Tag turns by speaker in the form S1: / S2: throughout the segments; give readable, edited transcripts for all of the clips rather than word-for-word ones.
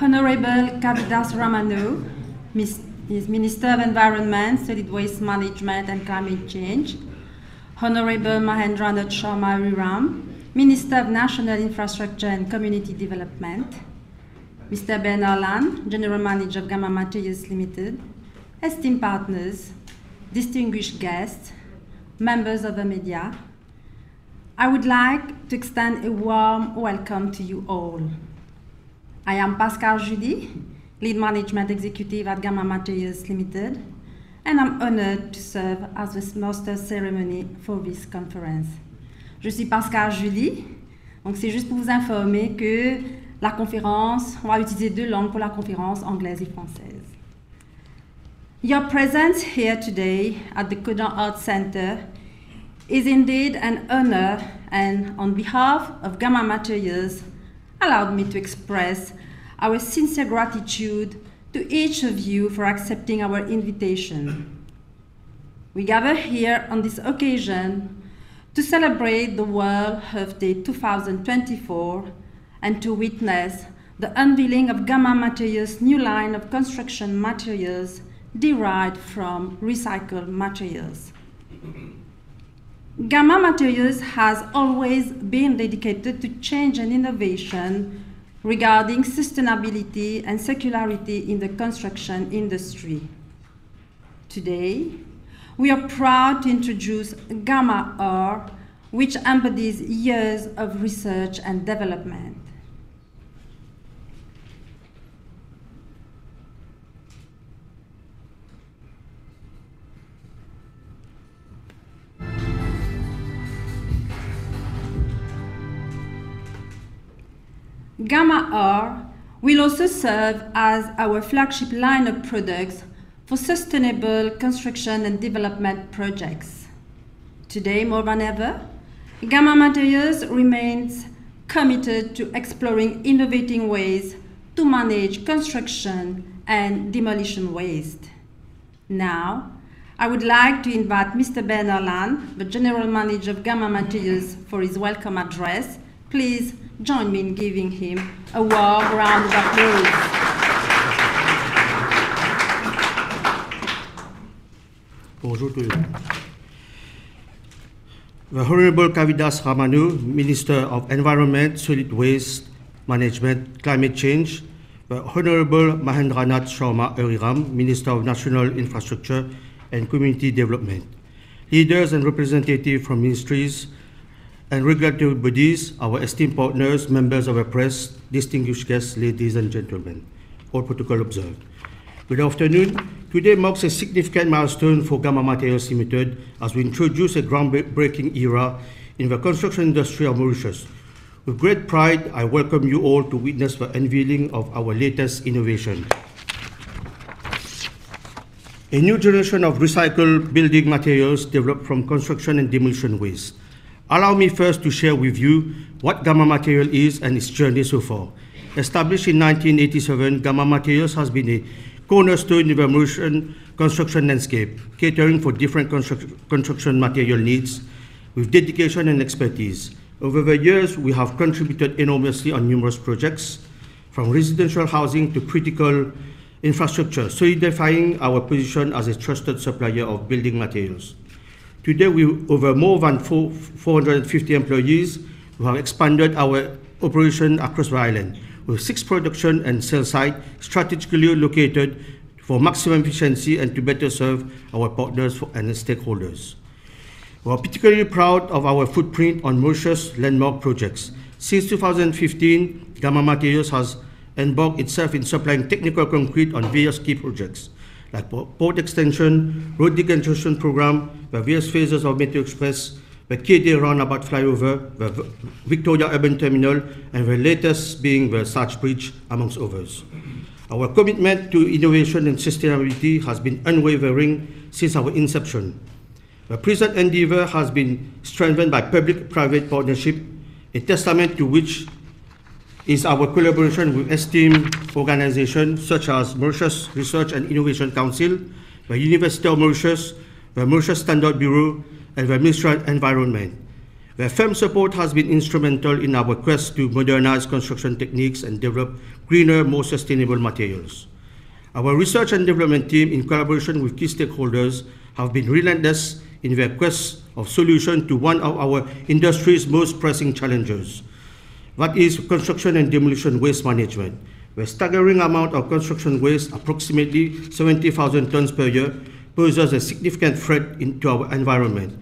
S1: Honorable Kavidas Ramanu, Minister of Environment, Solid Waste Management and Climate Change. Honorable Mahendranath Sharma Ariram, Minister of National Infrastructure and Community Development. Mr. Ben Harlan, General Manager of Gamma Materials Limited. Esteemed partners, distinguished guests, members of the media, I would like to extend a warm welcome to you all. I am Pascal Judy, Lead Management Executive at Gamma Materials Limited, and I'm honored to serve as the master ceremony for this conference. Je suis Pascal Judy, donc c'est juste pour vous informer que la conférence, on va utiliser deux langues pour la conférence, anglaise et française. Your presence here today at the Codan Art Center is indeed an honor, and on behalf of Gamma Materials, allowed me to express our sincere gratitude to each of you for accepting our invitation. We gather here on this occasion to celebrate the World Earth Day 2024 and to witness the unveiling of Gamma Materials' new line of construction materials derived from recycled materials. Gamma Materials has always been dedicated to change and innovation regarding sustainability and circularity in the construction industry. Today, we are proud to introduce Gamma R, which embodies years of research and development. Gamma R will also serve as our flagship line of products for sustainable construction and development projects. Today, more than ever, Gamma Materials remains committed to exploring innovative ways to manage construction and demolition waste. Now, I would like to invite Mr. Ben Harlan, the General Manager of Gamma Materials, for his welcome address. Please join me in giving him a warm round of applause.
S2: Bonjour to you. The Honorable Kavidas Ramanu, Minister of Environment, Solid Waste Management, Climate Change. The Honorable Mahendranath Sharma Ariram, Minister of National Infrastructure and Community Development. Leaders and representatives from ministries and regulatory bodies, our esteemed partners, members of the press, distinguished guests, ladies and gentlemen, all protocol observed. Good afternoon. Today marks a significant milestone for Gamma Materials Limited as we introduce a groundbreaking era in the construction industry of Mauritius. With great pride, I welcome you all to witness the unveiling of our latest innovation. A new generation of recycled building materials developed from construction and demolition waste. Allow me first to share with you what Gamma Materials is and its journey so far. Established in 1987, Gamma Materials has been a cornerstone in the Mauritian construction landscape, catering for different construction material needs with dedication and expertise. Over the years, we have contributed enormously on numerous projects, from residential housing to critical infrastructure, solidifying our position as a trusted supplier of building materials. Today, with over more than 450 employees, we have expanded our operation across the island, with 6 production and sales sites strategically located for maximum efficiency and to better serve our partners and stakeholders. We are particularly proud of our footprint on Mauritius landmark projects. Since 2015, Gamma Materials has embarked itself in supplying technical concrete on various key projects, like port extension, road decongestion program, the various phases of Metro Express, the KD roundabout flyover, the Victoria Urban Terminal, and the latest being the Sarge Bridge, amongst others. Our commitment to innovation and sustainability has been unwavering since our inception. The present endeavor has been strengthened by public-private partnership, a testament to which is our collaboration with esteemed organizations such as Mauritius Research and Innovation Council, the University of Mauritius, the Mauritius Standard Bureau, and the Ministry of Environment. where firm support has been instrumental in our quest to modernize construction techniques and develop greener, more sustainable materials. Our research and development team, in collaboration with key stakeholders, have been relentless in their quest of solution to one of our industry's most pressing challenges, that is construction and demolition waste management. The staggering amount of construction waste, approximately 70,000 tons per year, poses a significant threat into our environment.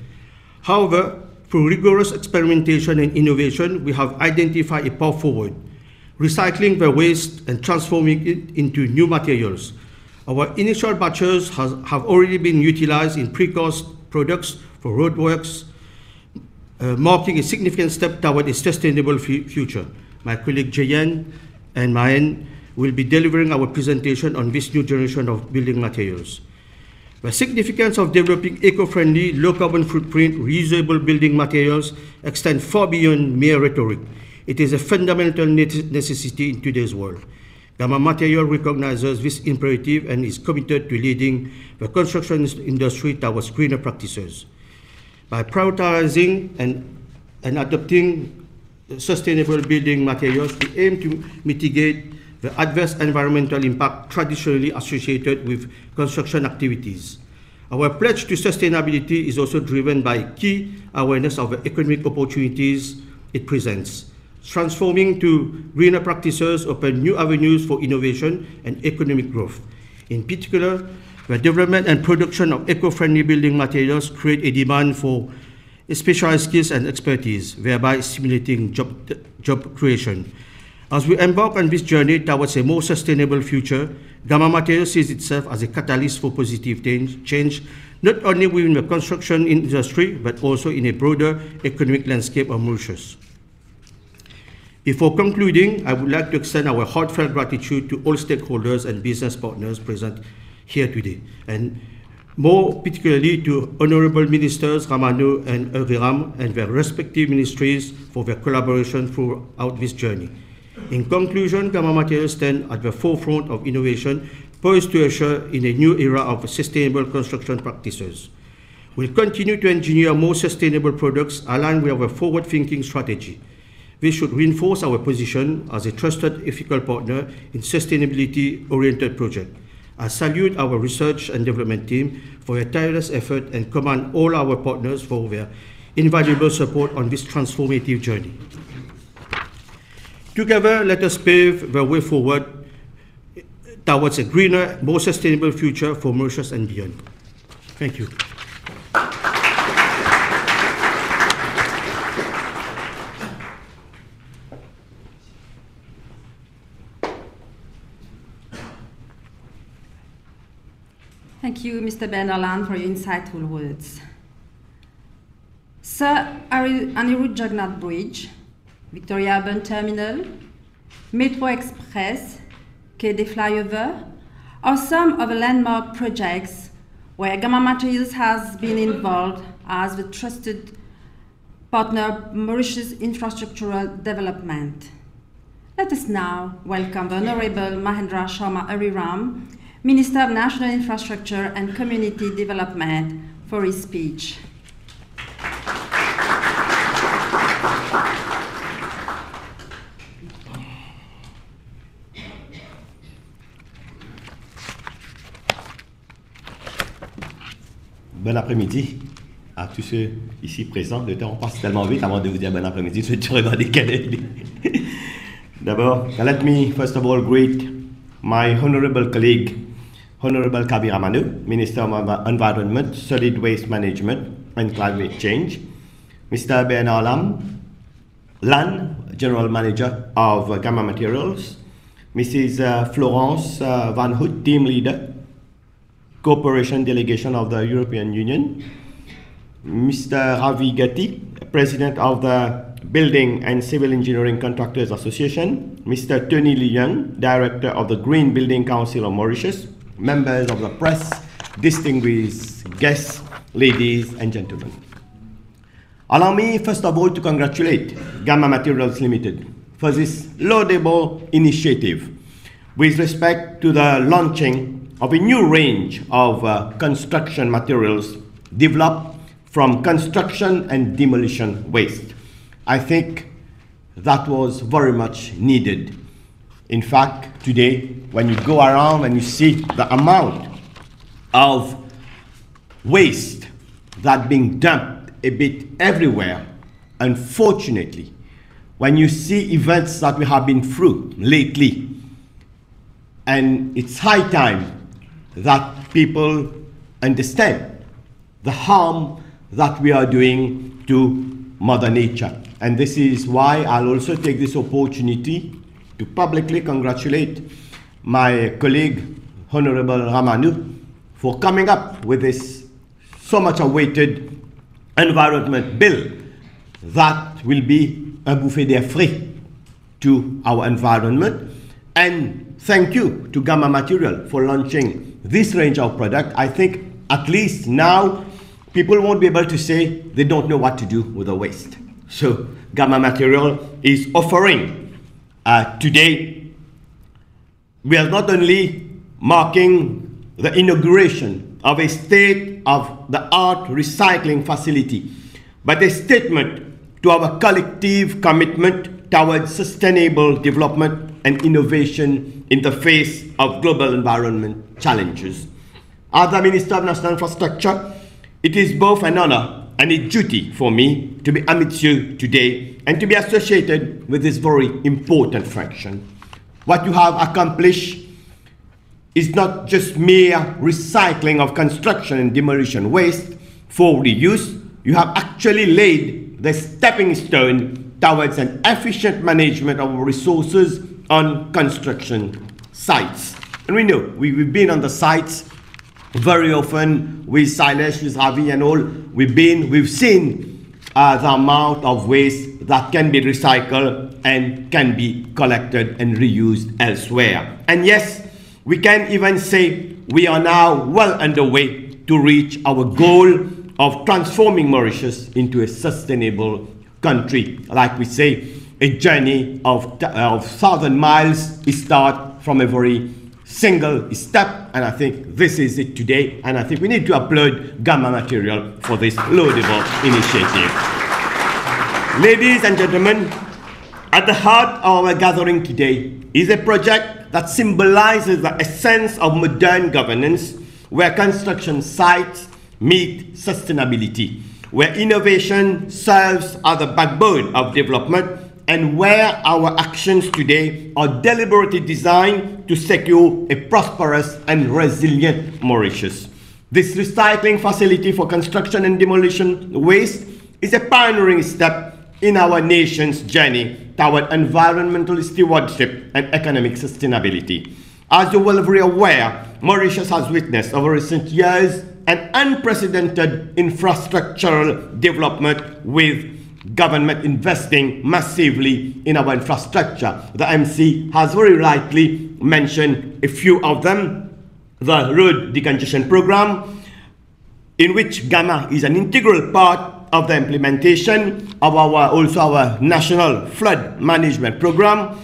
S2: However, through rigorous experimentation and innovation, we have identified a path forward, recycling the waste and transforming it into new materials. Our initial batches have already been utilized in precast products for roadworks, marking a significant step toward a sustainable future. My colleague Jayan and Mahen will be delivering our presentation on this new generation of building materials. The significance of developing eco-friendly, low-carbon footprint, reusable building materials extends far beyond mere rhetoric. It is a fundamental necessity in today's world. Gamma Material recognizes this imperative and is committed to leading the construction industry towards greener practices. By prioritizing and adopting sustainable building materials, we aim to mitigate the adverse environmental impact traditionally associated with construction activities. Our pledge to sustainability is also driven by key awareness of the economic opportunities it presents. Transforming to greener practices open new avenues for innovation and economic growth. In particular, the development and production of eco-friendly building materials create a demand for specialized skills and expertise, thereby stimulating job creation. As we embark on this journey towards a more sustainable future, Gamma Materials sees itself as a catalyst for positive change, not only within the construction industry, but also in a broader economic landscape of Mauritius. Before concluding, I would like to extend our heartfelt gratitude to all stakeholders and business partners present here today, and more particularly to Honorable Ministers Ramaneu and Ariram and their respective ministries for their collaboration throughout this journey. In conclusion, Gamma Materials stand at the forefront of innovation, poised to usher in a new era of sustainable construction practices. We'll continue to engineer more sustainable products aligned with our forward-thinking strategy. This should reinforce our position as a trusted ethical partner in sustainability-oriented projects. I salute our research and development team for their tireless effort and commend all our partners for their invaluable support on this transformative journey. Together, let us pave the way forward towards a greener, more sustainable future for Mauritius and beyond. Thank you.
S1: Thank you, Mr. Ben Holland, for your insightful words. Sir Anirudh Jagannath Bridge, Victoria Urban Terminal, Metro Express, Quai des Flyovers are some of the landmark projects where Gamma Materials has been involved as the trusted partner of Mauritius infrastructural development. Let us now welcome the Honorable Mahendra Sharma Ariram, Minister of National Infrastructure and Community Development, for his speech.
S3: Bon après-midi à tous ceux ici présents. Le temps passe tellement vite avant de vous dire bon après-midi, je vais te regarder quel. D'abord, let me first of all greet my honorable colleague, Honorable Kabir Ramaneu, Minister of Environment, Solid Waste Management and Climate Change, Mr. Ben Lan, General Manager of Gamma Materials, Mrs. Florence Van Hout, Team Leader, Cooperation Delegation of the European Union, Mr. Ravi Gatti, President of the Building and Civil Engineering Contractors Association, Mr. Tony Leung, Director of the Green Building Council of Mauritius, members of the press, distinguished guests, ladies and gentlemen. Allow me first of all to congratulate Gamma Materials Limited for this laudable initiative with respect to the launching of a new range of construction materials developed from construction and demolition waste. I think that was very much needed. In fact, today, when you go around and you see the amount of waste that being dumped a bit everywhere, unfortunately, when you see events that we have been through lately, and it's high time that people understand the harm that we are doing to Mother Nature. And this is why I'll also take this opportunity to publicly congratulate my colleague, Honorable Ramanu, for coming up with this so much awaited environment bill that will be a bouffée d'air frais to our environment. And thank you to Gamma Material for launching this range of product. I think at least now people won't be able to say they don't know what to do with the waste. So Gamma Material is offering today, we are not only marking the inauguration of a state-of-the-art recycling facility, but a statement to our collective commitment towards sustainable development and innovation in the face of global environment challenges. As the Minister of National Infrastructure, it is both an honor and a duty for me to be amidst you today and to be associated with this very important function. What you have accomplished is not just mere recycling of construction and demolition waste for reuse. You have actually laid the stepping stone towards an efficient management of resources on construction sites. And we know, we've been on the sites very often with Silesh, with Ravi and all. We've seen the amount of waste that can be recycled and can be collected and reused elsewhere. And yes, we can even say we are now well underway to reach our goal of transforming Mauritius into a sustainable country. Like we say, a journey of 1,000 miles starts from a very single step, and I think this is it today, and I think we need to applaud Gamma Material for this laudable initiative. Ladies and gentlemen, at the heart of our gathering today is a project that symbolizes the essence of modern governance, where construction sites meet sustainability, where innovation serves as the backbone of development, and where our actions today are deliberately designed to secure a prosperous and resilient Mauritius. This recycling facility for construction and demolition waste is a pioneering step in our nation's journey toward environmental stewardship and economic sustainability. As you're well very aware, Mauritius has witnessed over recent years an unprecedented infrastructural development with government investing massively in our infrastructure. The MC has very rightly mentioned a few of them. The road decongestion program, in which Gamma is an integral part of the implementation of our national flood management program.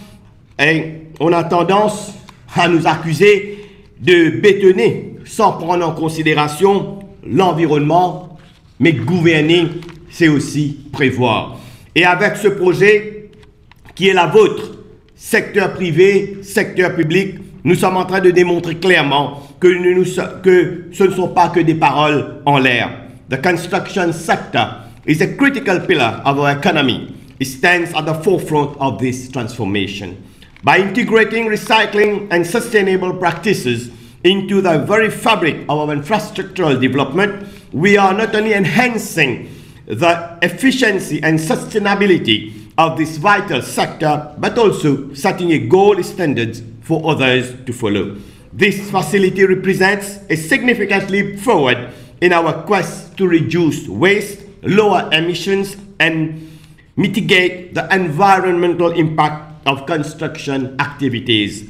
S3: Et on a tendance à nous accuser de bétonner sans prendre en considération l'environnement, mais gouverner, c'est aussi prévoir. Et avec ce projet qui est la vôtre, secteur privé, secteur public, nous sommes en train de démontrer clairement que ce ne sont pas que des paroles en l'air. The construction sector is a critical pillar of our economy. It stands at the forefront of this transformation. By integrating recycling and sustainable practices into the very fabric of our infrastructural development, we are not only enhancing the efficiency and sustainability of this vital sector, but also setting a gold standard for others to follow. This facility represents a significant leap forward in our quest to reduce waste, lower emissions, and mitigate the environmental impact of construction activities.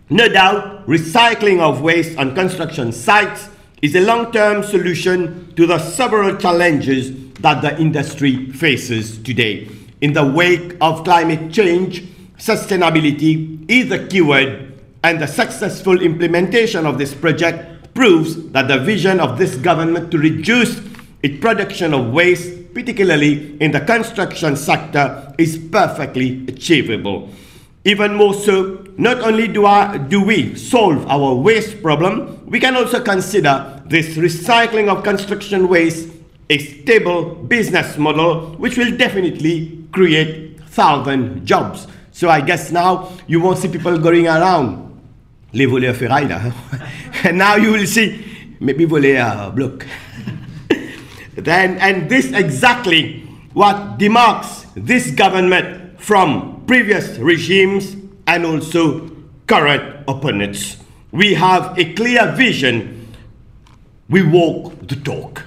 S3: No doubt, recycling of waste on construction sites is a long-term solution to the several challenges that the industry faces today. In the wake of climate change, sustainability is the keyword, and the successful implementation of this project proves that the vision of this government to reduce its production of waste, particularly in the construction sector, is perfectly achievable. Even more so, not only do we solve our waste problem, we can also consider this recycling of construction waste a stable business model which will definitely create 1,000 jobs. So I guess now you won't see people going around les voleurs ferrailles là. And now you will see maybe voler bloc. And this exactly what demarks this government from previous regimes and also current opponents. We have a clear vision. We walk the talk.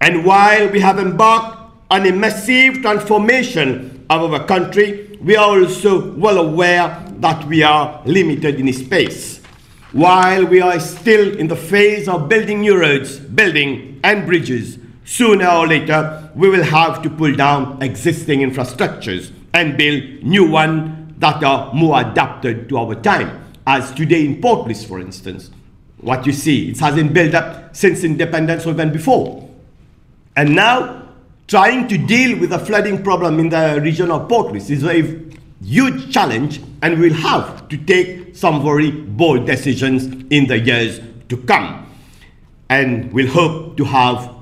S3: And while we have embarked on a massive transformation of our country, we are also well aware that we are limited in space. While we are still in the phase of building new roads, building and bridges, sooner or later we will have to pull down existing infrastructures and build new ones that are more adapted to our time. As today in Port Louis, for instance, what you see, it has been built up since independence or even before. And now, trying to deal with the flooding problem in the region of Port Louis is a huge challenge, and we'll have to take some very bold decisions in the years to come. And we'll hope to have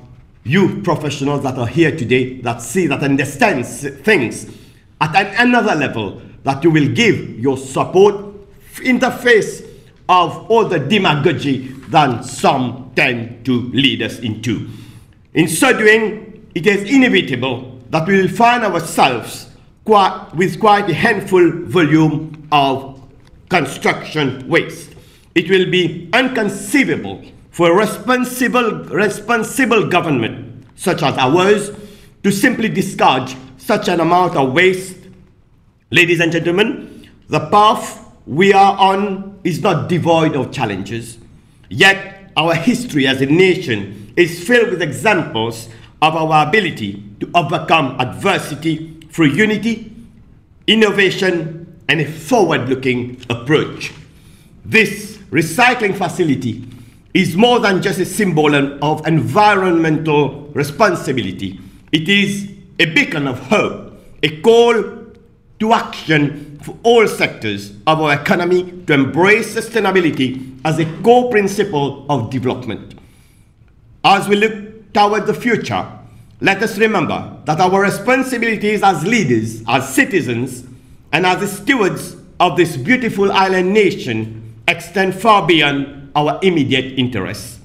S3: you professionals that are here today that see, that understand things at another level, that you will give your support in the face of all the demagogy that some tend to lead us into. In so doing, it is inevitable that we will find ourselves with quite a handful volume of construction waste. It will be inconceivable for a responsible government such as ours to simply discharge such an amount of waste. Ladies and gentlemen, the path we are on is not devoid of challenges. Yet our history as a nation is filled with examples of our ability to overcome adversity through unity, innovation, and a forward-looking approach. This recycling facility is more than just a symbol of environmental responsibility. It is a beacon of hope, a call to action for all sectors of our economy to embrace sustainability as a core principle of development. As we look toward the future, let us remember that our responsibilities as leaders, as citizens, and as the stewards of this beautiful island nation extend far beyond our immediate interests.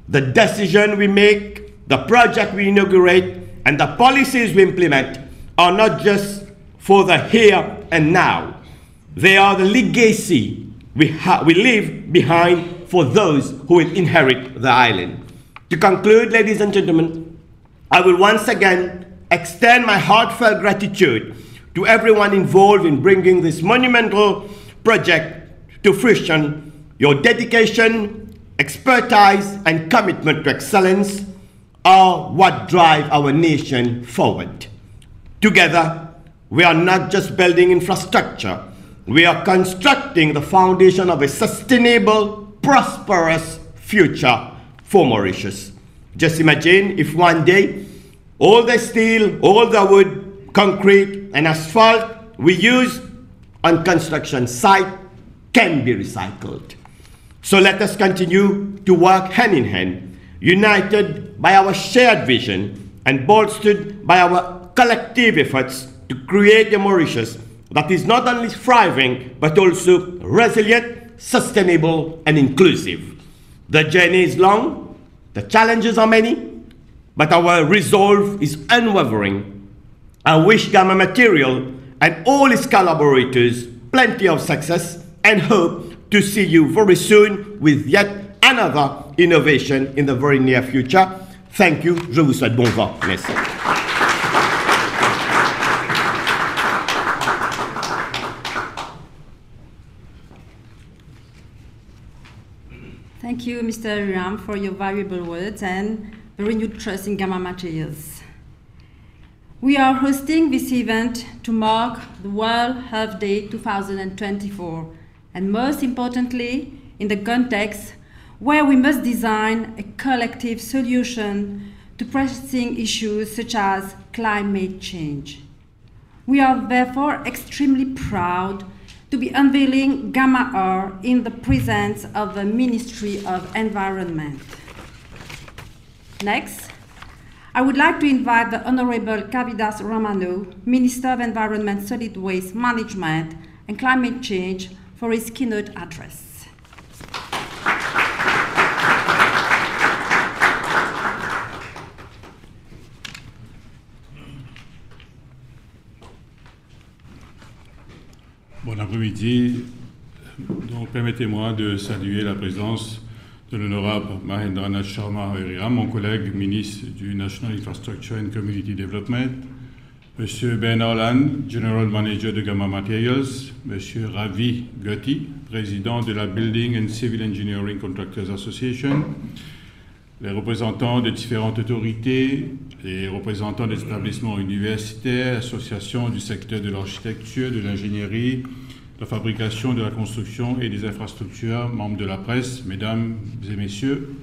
S3: The decision we make, the project we inaugurate, and the policies we implement are not just for the here and now. They are the legacy we leave behind for those who will inherit the island. To conclude, ladies and gentlemen, I will once again extend my heartfelt gratitude to everyone involved in bringing this monumental project to fruition. Your dedication, expertise, and commitment to excellence are what drive our nation forward. Together, we are not just building infrastructure, we are constructing the foundation of a sustainable, prosperous future for Mauritius. Just imagine if one day all the steel, all the wood, concrete, and asphalt we use on construction site can be recycled. So let us continue to work hand in hand, united by our shared vision and bolstered by our collective efforts to create a Mauritius that is not only thriving, but also resilient, sustainable, and inclusive. The journey is long, the challenges are many, but our resolve is unwavering. I wish Gamma Material and all its collaborators plenty of success and hope to see you very soon with yet another innovation in the very near future. Thank you. Je vous souhaite bon vent. Merci.
S1: Thank you, Mr. Riram, for your valuable words and the renewed trust in Gamma Materials. We are hosting this event to mark the World Health Day 2024, and most importantly, in the context where we must design a collective solution to pressing issues such as climate change. We are therefore extremely proud to be unveiling Gamma R in the presence of the Ministry of Environment. Next, I would like to invite the Honorable Kavidas Ramanou, Minister of Environment, Solid Waste Management and Climate Change, for his keynote address.
S4: Bon après-midi. Donc, permettez-moi de saluer la présence de l'honorable Mahendranath Sharma Ariram, mon collègue ministre du National Infrastructure and Community Development, Monsieur Ben Harlan, General Manager de Gamma Materials, Monsieur Ravi Gotti, président de la Building and Civil Engineering Contractors Association, les représentants des différentes autorités, les représentants des établissements universitaires, associations du secteur de l'architecture, de l'ingénierie, de la fabrication, de la construction et des infrastructures, membres de la presse, mesdames et messieurs,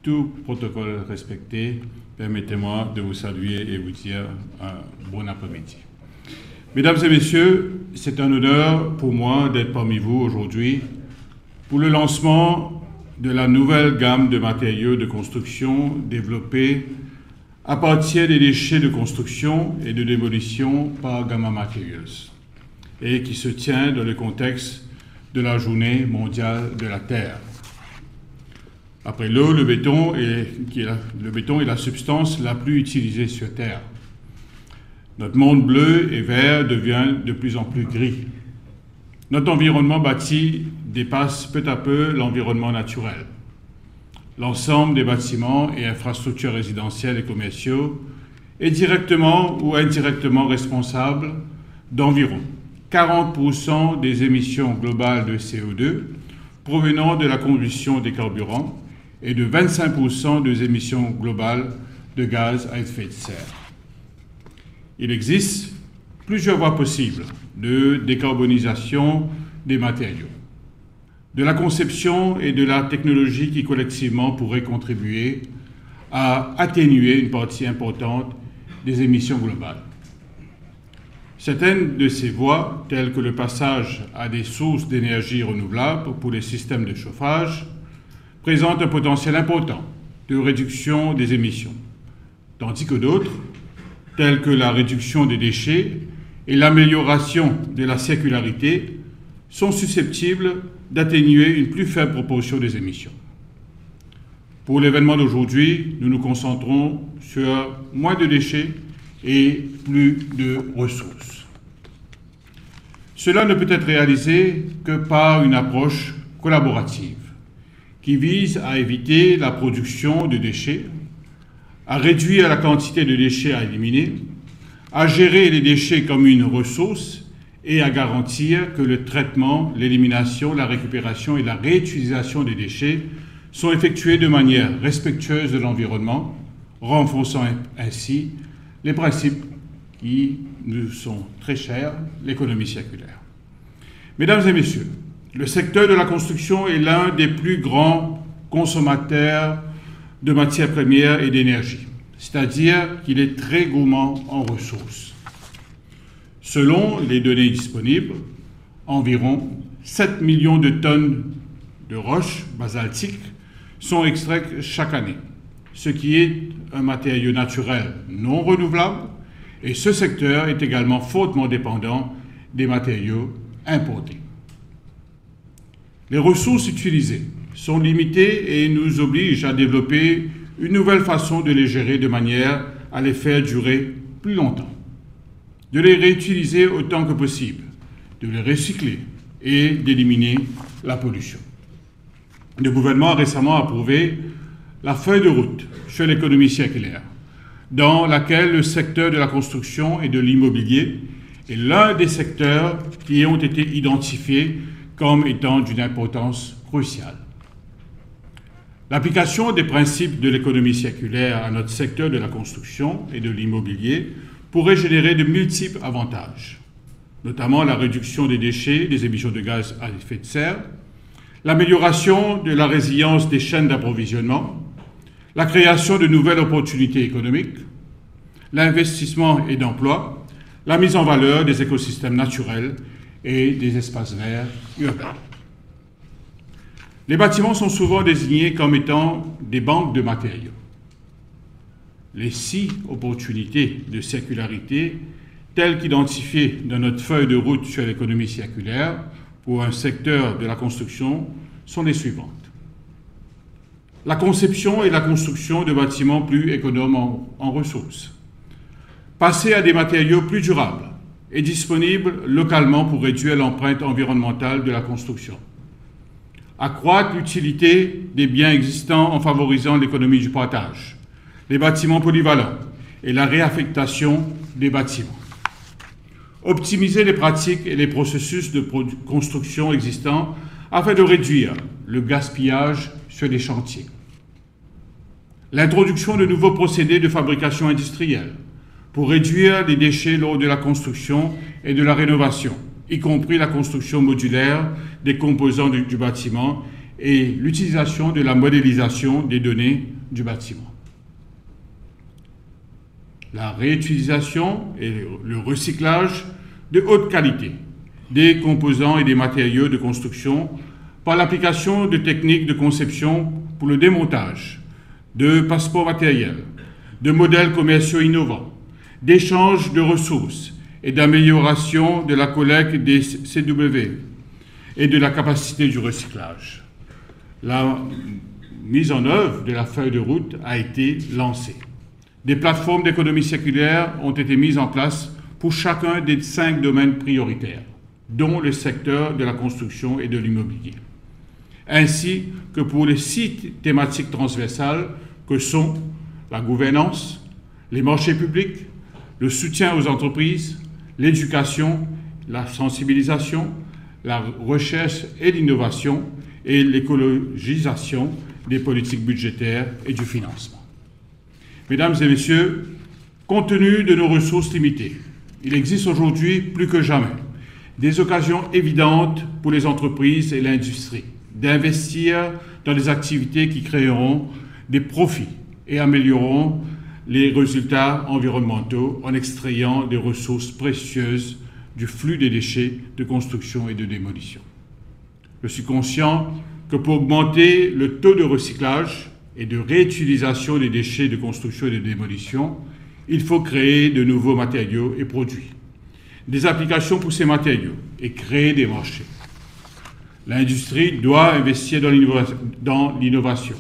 S4: tout protocole respecté, permettez-moi de vous saluer et vous dire un bon après-midi. Mesdames et messieurs, c'est un honneur pour moi d'être parmi vous aujourd'hui pour le lancement de la nouvelle gamme de matériaux de construction développés à partir des déchets de construction et de démolition par Gamma Materials et qui se tient dans le contexte de la Journée mondiale de la Terre. Après l'eau, le béton est la substance la plus utilisée sur Terre. Notre monde bleu et vert devient de plus en plus gris. Notre environnement bâti dépasse peu à peu l'environnement naturel. L'ensemble des bâtiments et infrastructures résidentielles et commerciaux est directement ou indirectement responsable d'environ 40% des émissions globales de CO2 provenant de la combustion des carburants et de 25% des émissions globales de gaz à effet de serre. Il existe plusieurs voies possibles de décarbonisation des matériaux, de la conception et de la technologie qui collectivement pourraient contribuer à atténuer une partie importante des émissions globales. Certaines de ces voies, telles que le passage à des sources d'énergie renouvelables pour les systèmes de chauffage, présentent un potentiel important de réduction des émissions, tandis que d'autres, telles que la réduction des déchets et l'amélioration de la circularité, sont susceptibles d'atténuer une plus faible proportion des émissions. Pour l'événement d'aujourd'hui, nous nous concentrons sur moins de déchets et plus de ressources. Cela ne peut être réalisé que par une approche collaborative qui vise à éviter la production de déchets, à réduire la quantité de déchets à éliminer, à gérer les déchets comme une ressource et à garantir que le traitement, l'élimination, la récupération et la réutilisation des déchets sont effectués de manière respectueuse de l'environnement, renforçant ainsi les principes qui nous sont très chers, l'économie circulaire. Mesdames et messieurs, le secteur de la construction est l'un des plus grands consommateurs de matières premières et d'énergie, c'est-à-dire qu'il est très gourmand en ressources. Selon les données disponibles, environ 7 millions de tonnes de roches basaltiques sont extraites chaque année, ce qui est un matériau naturel non renouvelable, et ce secteur est également fortement dépendant des matériaux importés. Les ressources utilisées sont limitées et nous obligent à développer une nouvelle façon de les gérer de manière à les faire durer plus longtemps, de les réutiliser autant que possible, de les recycler et d'éliminer la pollution. Le gouvernement a récemment approuvé la feuille de route sur l'économie circulaire, dans laquelle le secteur de la construction et de l'immobilier est l'un des secteurs qui ont été identifiés comme étant d'une importance cruciale. L'application des principes de l'économie circulaire à notre secteur de la construction et de l'immobilier pourrait générer de multiples avantages, notamment la réduction des déchets, des émissions de gaz à effet de serre, l'amélioration de la résilience des chaînes d'approvisionnement, la création de nouvelles opportunités économiques, l'investissement et d'emploi, la mise en valeur des écosystèmes naturels et des espaces verts urbains. Les bâtiments sont souvent désignés comme étant des banques de matériaux. Les 6 opportunités de circularité, telles qu'identifiées dans notre feuille de route sur l'économie circulaire pour un secteur de la construction, sont les suivantes. La conception et la construction de bâtiments plus économes en ressources. Passer à des matériaux plus durables et disponibles localement pour réduire l'empreinte environnementale de la construction. Accroître l'utilité des biens existants en favorisant l'économie du partage, les bâtiments polyvalents et la réaffectation des bâtiments. Optimiser les pratiques et les processus de construction existants afin de réduire le gaspillage sur les chantiers. L'introduction de nouveaux procédés de fabrication industrielle pour réduire les déchets lors de la construction et de la rénovation, y compris la construction modulaire des composants du bâtiment et l'utilisation de la modélisation des données du bâtiment. La réutilisation et le recyclage de haute qualité des composants et des matériaux de construction par l'application de techniques de conception pour le démontage, de passeports matériels, de modèles commerciaux innovants, d'échange de ressources et d'amélioration de la collecte des CW et de la capacité du recyclage. La mise en œuvre de la feuille de route a été lancée. Des plateformes d'économie circulaire ont été mises en place pour chacun des 5 domaines prioritaires, dont le secteur de la construction et de l'immobilier, ainsi que pour les 6 thématiques transversales que sont la gouvernance, les marchés publics, le soutien aux entreprises, l'éducation, la sensibilisation, la recherche et l'innovation et l'écologisation des politiques budgétaires et du financement. Mesdames et messieurs, compte tenu de nos ressources limitées, il existe aujourd'hui plus que jamais des occasions évidentes pour les entreprises et l'industrie d'investir dans des activités qui créeront des profits et amélioreront les résultats environnementaux en extrayant des ressources précieuses du flux des déchets de construction et de démolition. Je suis conscient que pour augmenter le taux de recyclage et de réutilisation des déchets de construction et de démolition, il faut créer de nouveaux matériaux et produits, des applications pour ces matériaux et créer des marchés. L'industrie doit investir dans l'innovation,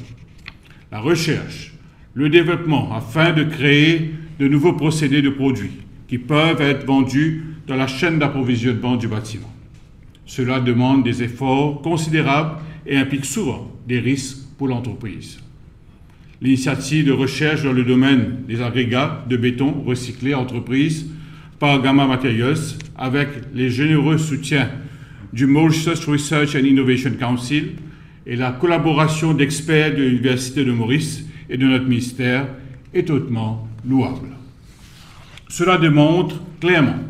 S4: la recherche, le développement afin de créer de nouveaux procédés de produits qui peuvent être vendus dans la chaîne d'approvisionnement du bâtiment. Cela demande des efforts considérables et implique souvent des risques pour l'entreprise. L'initiative de recherche dans le domaine des agrégats de béton recyclés entreprise par Gamma Materials, avec les généreux soutiens du Mauritius Research and Innovation Council et la collaboration d'experts de l'Université de Maurice et de notre ministère, est hautement louable. Cela démontre clairement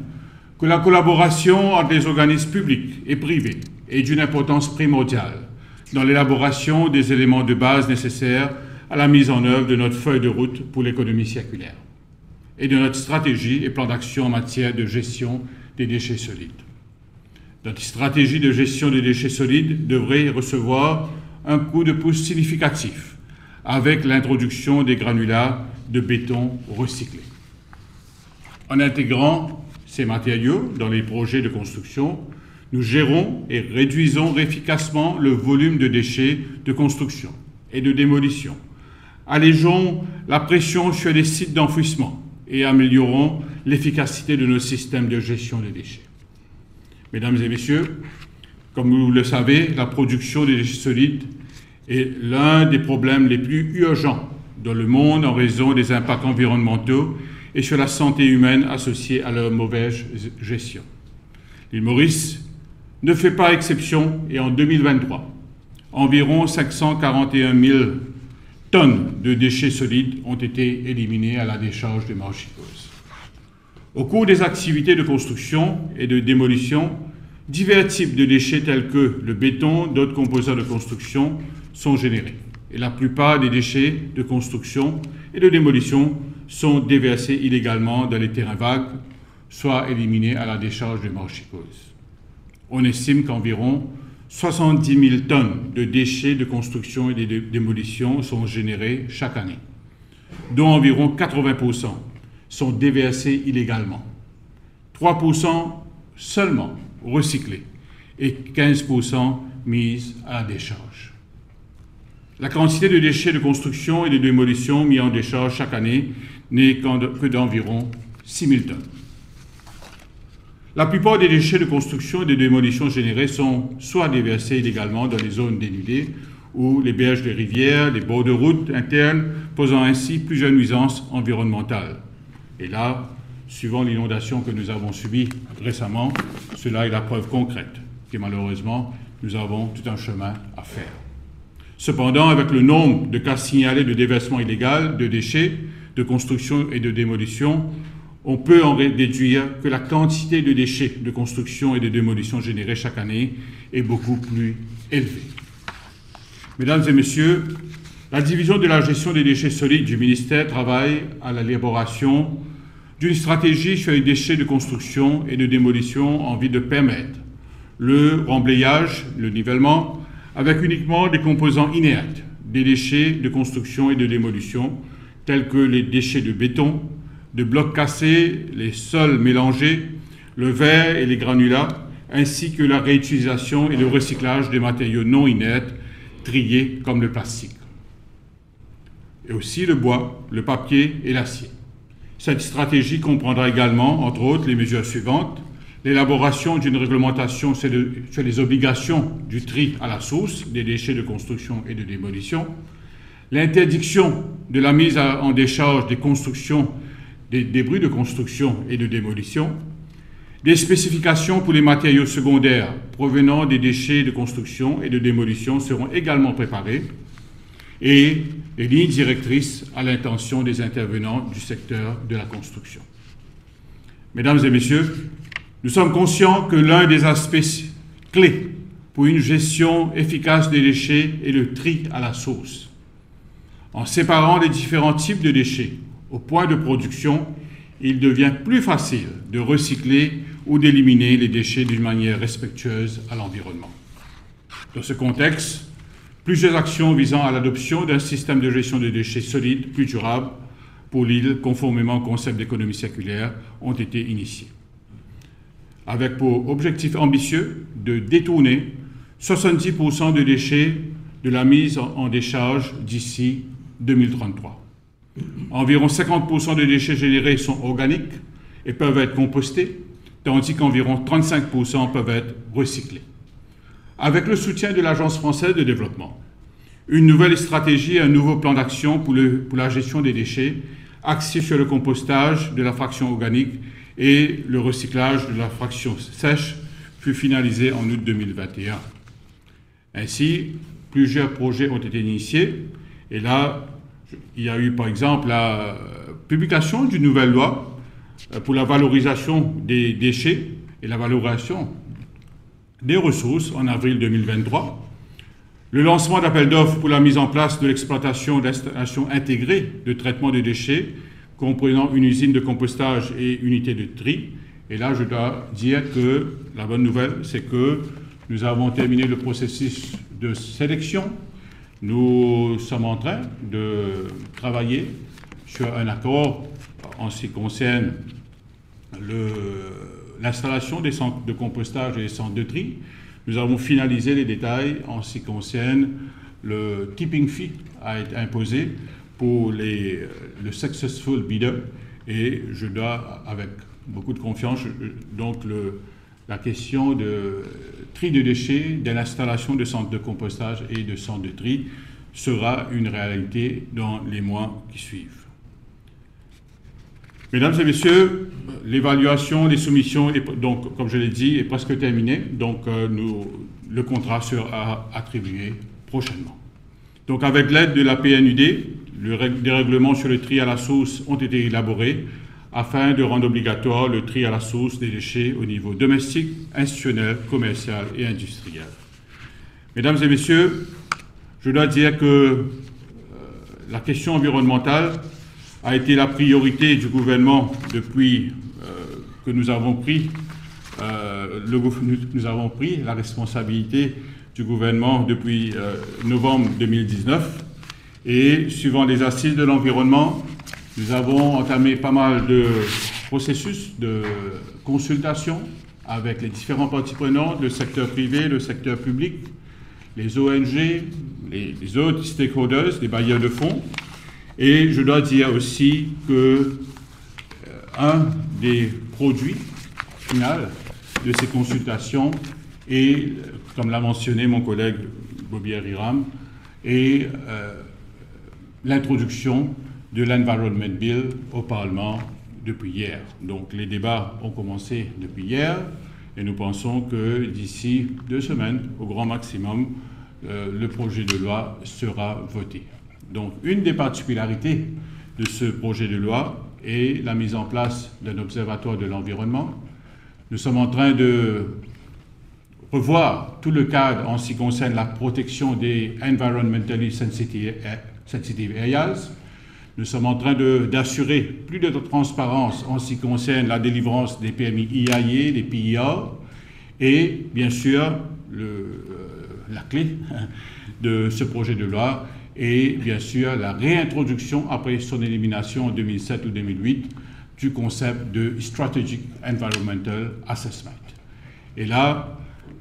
S4: que la collaboration entre les organismes publics et privés est d'une importance primordiale dans l'élaboration des éléments de base nécessaires à la mise en œuvre de notre feuille de route pour l'économie circulaire et de notre stratégie et plan d'action en matière de gestion des déchets solides. Notre stratégie de gestion des déchets solides devrait recevoir un coup de pouce significatif avec l'introduction des granulats de béton recyclés. En intégrant ces matériaux dans les projets de construction, nous gérons et réduisons efficacement le volume de déchets de construction et de démolition, allégeons la pression sur les sites d'enfouissement et améliorons l'efficacité de nos systèmes de gestion des déchets. Mesdames et messieurs, comme vous le savez, la production des déchets solides est l'un des problèmes les plus urgents dans le monde en raison des impacts environnementaux et sur la santé humaine associés à leur mauvaise gestion. L'île Maurice ne fait pas exception et en 2023, environ 541 000 tonnes de déchets solides ont été éliminées à la décharge de Marchicose. Au cours des activités de construction et de démolition, divers types de déchets tels que le béton, d'autres composants de construction sont générés. et la plupart des déchets de construction et de démolition sont déversés illégalement dans les terrains vagues, soit éliminés à la décharge de Marchicose. On estime qu'environ 70 000 tonnes de déchets de construction et de démolition sont générés chaque année, dont environ 80% sont déversés illégalement, 3% seulement recyclés et 15% mis à la décharge. La quantité de déchets de construction et de démolition mis en décharge chaque année n'est que d'environ 6 000 tonnes. La plupart des déchets de construction et de démolition générés sont soit déversés illégalement dans les zones dénudées ou les berges de rivières, les bords de routes internes, posant ainsi plusieurs nuisances environnementales. Et là, suivant l'inondation que nous avons subie récemment, cela est la preuve concrète que malheureusement, nous avons tout un chemin à faire. Cependant, avec le nombre de cas signalés de déversement illégal de déchets de construction et de démolition, on peut en déduire que la quantité de déchets de construction et de démolition générés chaque année est beaucoup plus élevée. Mesdames et messieurs, la division de la gestion des déchets solides du ministère travaille à l'élaboration d'une stratégie sur les déchets de construction et de démolition en vue de permettre le remblayage, le nivellement, avec uniquement des composants inertes des déchets de construction et de démolition, tels que les déchets de béton, de blocs cassés, les sols mélangés, le verre et les granulats, ainsi que la réutilisation et le recyclage des matériaux non inertes, triés comme le plastique. Et aussi le bois, le papier et l'acier. Cette stratégie comprendra également, entre autres, les mesures suivantes: l'élaboration d'une réglementation sur les obligations du tri à la source des déchets de construction et de démolition, l'interdiction de la mise en décharge des débris de construction et de démolition, des spécifications pour les matériaux secondaires provenant des déchets de construction et de démolition seront également préparées, et les lignes directrices à l'intention des intervenants du secteur de la construction. Mesdames et messieurs, nous sommes conscients que l'un des aspects clés pour une gestion efficace des déchets est le tri à la source. En séparant les différents types de déchets au point de production, il devient plus facile de recycler ou d'éliminer les déchets d'une manière respectueuse à l'environnement. Dans ce contexte, plusieurs actions visant à l'adoption d'un système de gestion de déchets solides plus durable pour l'île, conformément au concept d'économie circulaire, ont été initiées, avec pour objectif ambitieux de détourner 70% de déchets de la mise en décharge d'ici 2033. Environ 50% des déchets générés sont organiques et peuvent être compostés, tandis qu'environ 35% peuvent être recyclés. Avec le soutien de l'Agence française de développement, une nouvelle stratégie et un nouveau plan d'action pour la gestion des déchets, axé sur le compostage de la fraction organique et le recyclage de la fraction sèche, fut finalisé en août 2021. Ainsi, plusieurs projets ont été initiés, et là, il y a eu par exemple la publication d'une nouvelle loi pour la valorisation des déchets et la valorisation des ressources en avril 2023, le lancement d'appels d'offres pour la mise en place de l'exploitation d'installations intégrées de traitement des déchets, comprenant une usine de compostage et unité de tri. Et là, je dois dire que la bonne nouvelle, c'est que nous avons terminé le processus de sélection. Nous sommes en train de travailler sur un accord en ce qui concerne l'installation des centres de compostage et des centres de tri. Nous avons finalisé les détails en ce qui concerne le tipping fee à être imposé pour le successful bidder, et je dois, avec beaucoup de confiance, donc la question de tri de déchets, de l'installation de centres de compostage et de centres de tri sera une réalité dans les mois qui suivent. Mesdames et messieurs, l'évaluation des soumissions, donc, comme je l'ai dit, est presque terminée. Donc, le contrat sera attribué prochainement. Donc, avec l'aide de la PNUD, des règlements sur le tri à la source ont été élaborés afin de rendre obligatoire le tri à la source des déchets au niveau domestique, institutionnel, commercial et industriel. Mesdames et messieurs, je dois dire que la question environnementale a été la priorité du gouvernement depuis que nous avons pris la responsabilité du gouvernement depuis novembre 2019. Et suivant les assises de l'environnement, nous avons entamé pas mal de processus de consultation avec les différentes parties prenantes, le secteur privé, le secteur public, les ONG, les autres stakeholders, les bailleurs de fonds. Et je dois dire aussi que un des produits finaux de ces consultations est, comme l'a mentionné mon collègue Bobby Hiram, est l'introduction de l'Environment Bill au Parlement depuis hier. Donc les débats ont commencé depuis hier et nous pensons que d'ici 2 semaines, au grand maximum, le projet de loi sera voté. Donc une des particularités de ce projet de loi est la mise en place d'un observatoire de l'environnement. Nous sommes en train de revoir tout le cadre en ce qui concerne la protection des environmentally sensitive areas. Nous sommes en train d'assurer plus de transparence en ce qui concerne la délivrance des permis IAE, des PIA, et bien sûr, la clé de ce projet de loi est bien sûr la réintroduction, après son élimination en 2007 ou 2008, du concept de Strategic Environmental Assessment.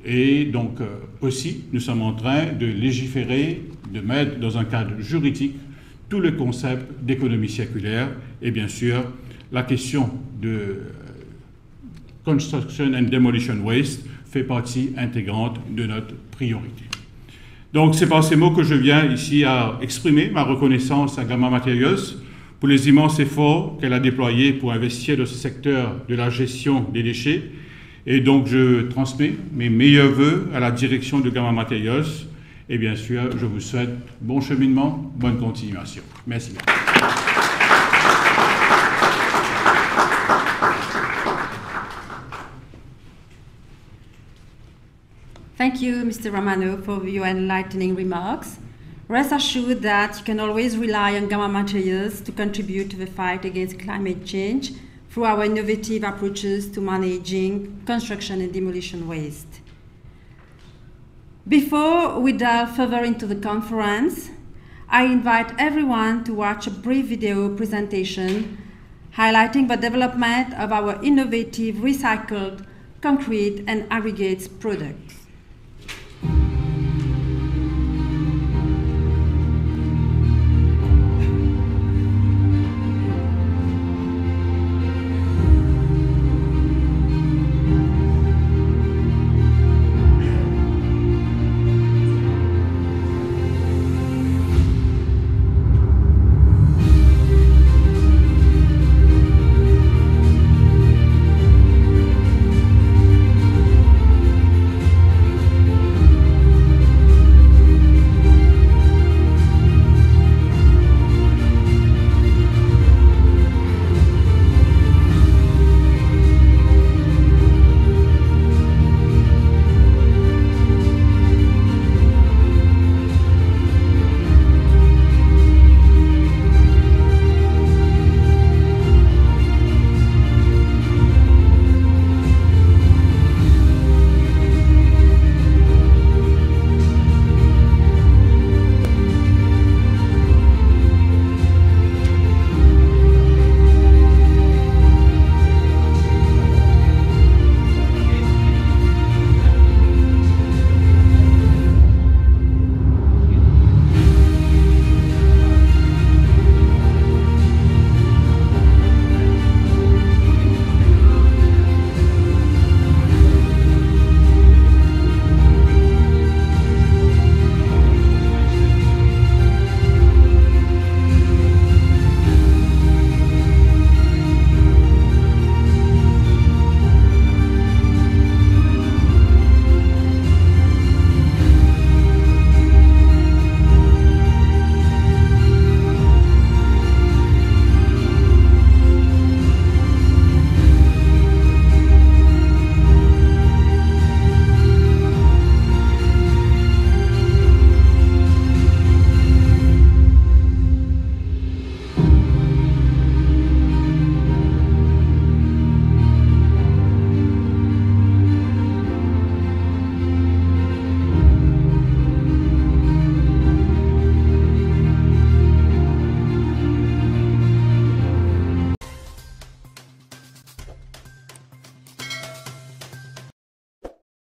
S4: Et donc aussi, nous sommes en train de légiférer, de mettre dans un cadre juridique tout le concept d'économie circulaire et bien sûr la question de construction and demolition waste fait partie intégrante de notre priorité. Donc c'est par ces mots que je viens ici à exprimer ma reconnaissance à Gamma Materials pour les immenses efforts qu'elle a déployés pour investir dans ce secteur de la gestion des déchets. Et donc je transmets mes meilleurs vœux à la direction de Gamma Materials. Et bien sûr, je vous souhaite bon cheminement, bonne continuation. Merci bien.
S1: Thank you, Mr. Romano, for your enlightening remarks. Rest assured that you can always rely on Gamma Materials to contribute to the fight against climate change through our innovative approaches to managing construction and demolition waste. Before we delve further into the conference, I invite everyone to watch a brief video presentation highlighting the development of our innovative recycled concrete and aggregates products.